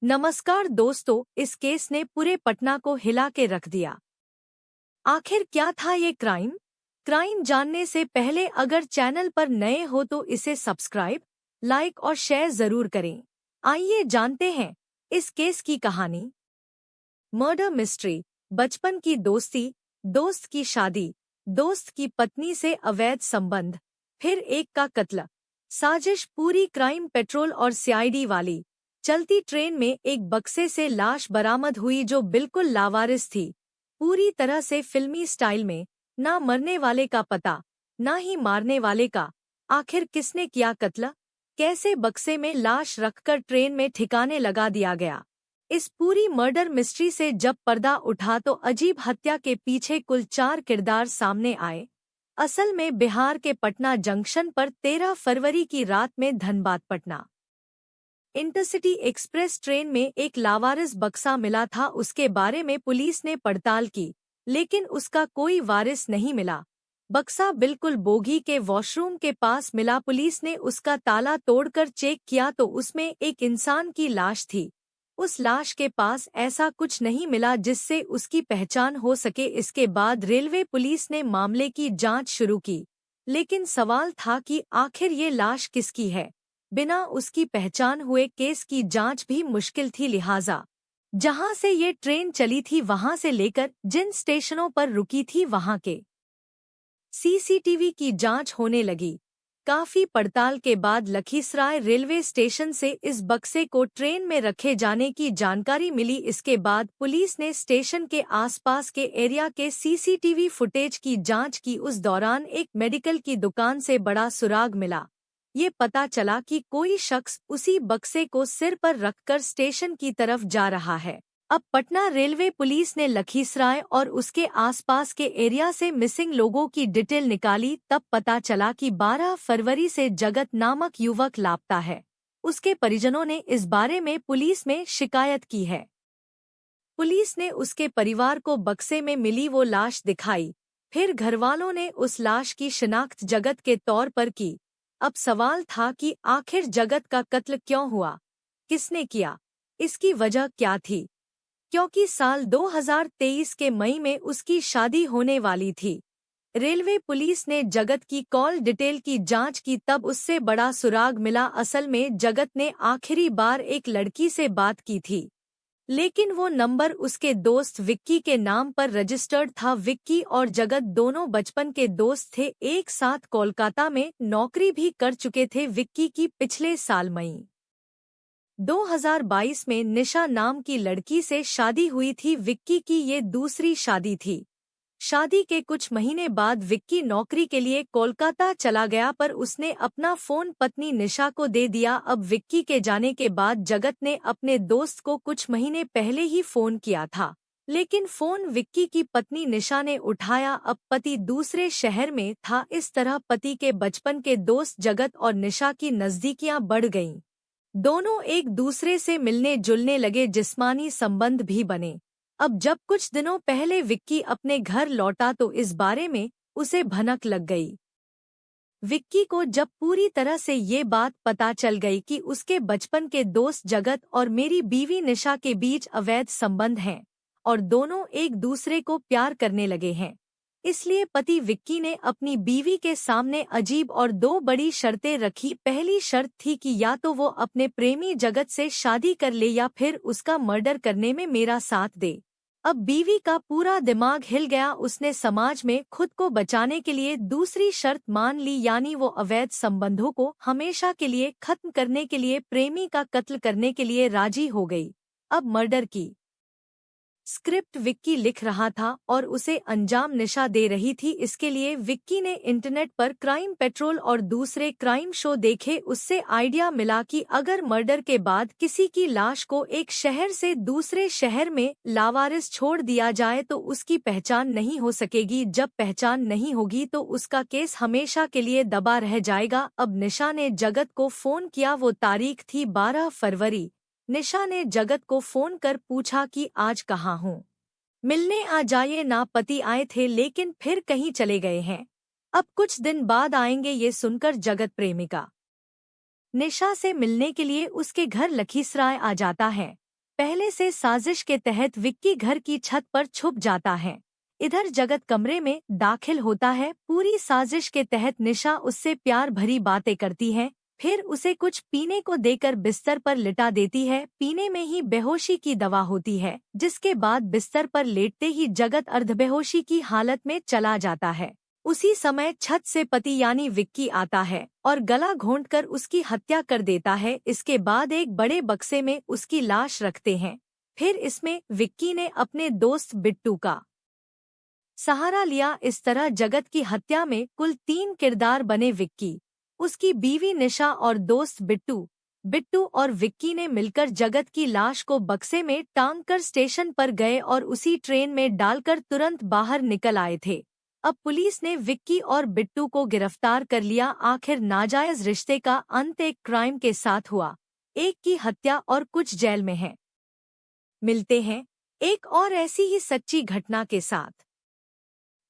नमस्कार दोस्तों, इस केस ने पूरे पटना को हिला के रख दिया। आखिर क्या था ये क्राइम? क्राइम जानने से पहले अगर चैनल पर नए हो तो इसे सब्सक्राइब, लाइक और शेयर जरूर करें। आइए जानते हैं इस केस की कहानी। Murder mystery. बचपन की दोस्ती, दोस्त की शादी, दोस्त की पत्नी से अवैध संबंध, फिर एक का कत्ल। साजिश पूरी क्राइम पेट्रोल और सीआईडी वाली। चलती ट्रेन में एक बक्से से लाश बरामद हुई जो बिल्कुल लावारिस थी, पूरी तरह से फिल्मी स्टाइल में। ना मरने वाले का पता, ना ही मारने वाले का। आखिर किसने किया कत्ल? कैसे बक्से में लाश रखकर ट्रेन में ठिकाने लगा दिया गया? इस पूरी मर्डर मिस्ट्री से जब पर्दा उठा तो अजीब हत्या के पीछे कुल 4 किरदार सामने आए। असल में बिहार के पटना जंक्शन पर 13 फरवरी की रात में Dhanbad Patna intercity express train में एक लावारिस बक्सा मिला था। उसके बारे में पुलिस ने पड़ताल की, लेकिन उसका कोई वारिस नहीं मिला। बक्सा बिल्कुल बोगी के वॉशरूम के पास मिला। पुलिस ने उसका ताला तोड़कर चेक किया तो उसमें एक इंसान की लाश थी। उस लाश के पास ऐसा कुछ नहीं मिला जिससे उसकी पहचान हो सके। इसके बाद रेलवे पुलिस ने मामले की जांच शुरू की, लेकिन सवाल था कि आखिर ये लाश किसकी है। बिना उसकी पहचान हुए केस की जांच भी मुश्किल थी। लिहाजा जहां से ये ट्रेन चली थी वहां से लेकर जिन स्टेशनों पर रुकी थी वहां के सीसीटीवी की जांच होने लगी। काफी पड़ताल के बाद लखीसराय रेलवे स्टेशन से इस बक्से को ट्रेन में रखे जाने की जानकारी मिली। इसके बाद पुलिस ने स्टेशन के आसपास के एरिया के सीसीटीवी फुटेज की जांच की। उस दौरान एक मेडिकल की दुकान से बड़ा सुराग मिला। ये पता चला कि कोई शख्स उसी बक्से को सिर पर रखकर स्टेशन की तरफ जा रहा है। अब पटना रेलवे पुलिस ने लखीसराय और उसके आसपास के एरिया से मिसिंग लोगों की डिटेल निकाली। तब पता चला कि 12 फरवरी से जगत नामक युवक लापता है। उसके परिजनों ने इस बारे में पुलिस में शिकायत की है। पुलिस ने उसके परिवार को बक्से में मिली वो लाश दिखाई। फिर घरवालों ने उस लाश की शिनाख्त जगत के तौर पर की। अब सवाल था कि आखिर जगत का कत्ल क्यों हुआ, किसने किया, इसकी वजह क्या थी? क्योंकि साल 2023 के मई में उसकी शादी होने वाली थी। रेलवे पुलिस ने जगत की कॉल डिटेल की जांच की, तब उससे बड़ा सुराग मिला। असल में जगत ने आखिरी बार एक लड़की से बात की थी, लेकिन वो नंबर उसके दोस्त विक्की के नाम पर रजिस्टर्ड था। विक्की और जगत दोनों बचपन के दोस्त थे, एक साथ कोलकाता में नौकरी भी कर चुके थे। विक्की की पिछले साल मई 2022 में निशा नाम की लड़की से शादी हुई थी। विक्की की ये दूसरी शादी थी। शादी के कुछ महीने बाद विक्की नौकरी के लिए कोलकाता चला गया, पर उसने अपना फोन पत्नी निशा को दे दिया। अब विक्की के जाने के बाद जगत ने अपने दोस्त को कुछ महीने पहले ही फोन किया था, लेकिन फोन विक्की की पत्नी निशा ने उठाया। अब पति दूसरे शहर में था। इस तरह पति के बचपन के दोस्त जगत और निशा की नजदीकियां बढ़ गईं। दोनों एक दूसरे से मिलने जुलने लगे, जिस्मानी संबंध भी बने। अब जब कुछ दिनों पहले विक्की अपने घर लौटा तो इस बारे में उसे भनक लग गई। विक्की को जब पूरी तरह से ये बात पता चल गई कि उसके बचपन के दोस्त जगत और मेरी बीवी निशा के बीच अवैध संबंध हैं और दोनों एक दूसरे को प्यार करने लगे हैं, इसलिए पति विक्की ने अपनी बीवी के सामने अजीब और 2 बड़ी शर्तें रखी। पहली शर्त थी कि या तो वो अपने प्रेमी जगत से शादी कर ले या फिर उसका मर्डर करने में मेरा साथ दे। अब बीवी का पूरा दिमाग हिल गया। उसने समाज में खुद को बचाने के लिए दूसरी शर्त मान ली, यानी वो अवैध संबंधों को हमेशा के लिए खत्म करने के लिए प्रेमी का कत्ल करने के लिए राजी हो गई। अब मर्डर की स्क्रिप्ट विक्की लिख रहा था और उसे अंजाम निशा दे रही थी। इसके लिए विक्की ने इंटरनेट पर क्राइम पेट्रोल और दूसरे क्राइम शो देखे। उससे आइडिया मिला कि अगर मर्डर के बाद किसी की लाश को एक शहर से दूसरे शहर में लावारिस छोड़ दिया जाए तो उसकी पहचान नहीं हो सकेगी। जब पहचान नहीं होगी तो उसका केस हमेशा के लिए दबा रह जाएगा। अब निशा ने जगत को फोन किया। वो तारीख थी 12 फरवरी। निशा ने जगत को फोन कर पूछा कि आज कहाँ हूँ, मिलने आ जाइए ना। पति आए थे लेकिन फिर कहीं चले गए हैं, अब कुछ दिन बाद आएंगे। ये सुनकर जगत प्रेमिका निशा से मिलने के लिए उसके घर लखीसराय आ जाता है। पहले से साजिश के तहत विक्की घर की छत पर छुप जाता है। इधर जगत कमरे में दाखिल होता है। पूरी साजिश के तहत निशा उससे प्यार भरी बातें करती है, फिर उसे कुछ पीने को देकर बिस्तर पर लिटा देती है। पीने में ही बेहोशी की दवा होती है, जिसके बाद बिस्तर पर लेटते ही जगत अर्धबेहोशी की हालत में चला जाता है। उसी समय छत से पति यानी विक्की आता है और गला घोंटकर उसकी हत्या कर देता है। इसके बाद एक बड़े बक्से में उसकी लाश रखते हैं। फिर इसमें विक्की ने अपने दोस्त बिट्टू का सहारा लिया। इस तरह जगत की हत्या में कुल 3 किरदार बने, विक्की, उसकी बीवी निशा और दोस्त बिट्टू। बिट्टू और विक्की ने मिलकर जगत की लाश को बक्से में टांगकर स्टेशन पर गए और उसी ट्रेन में डालकर तुरंत बाहर निकल आए थे। अब पुलिस ने विक्की और बिट्टू को गिरफ्तार कर लिया। आखिर नाजायज रिश्ते का अंत एक क्राइम के साथ हुआ, एक की हत्या और कुछ जेल में है। मिलते हैं एक और ऐसी ही सच्ची घटना के साथ।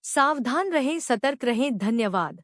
सावधान रहें, सतर्क रहें। धन्यवाद।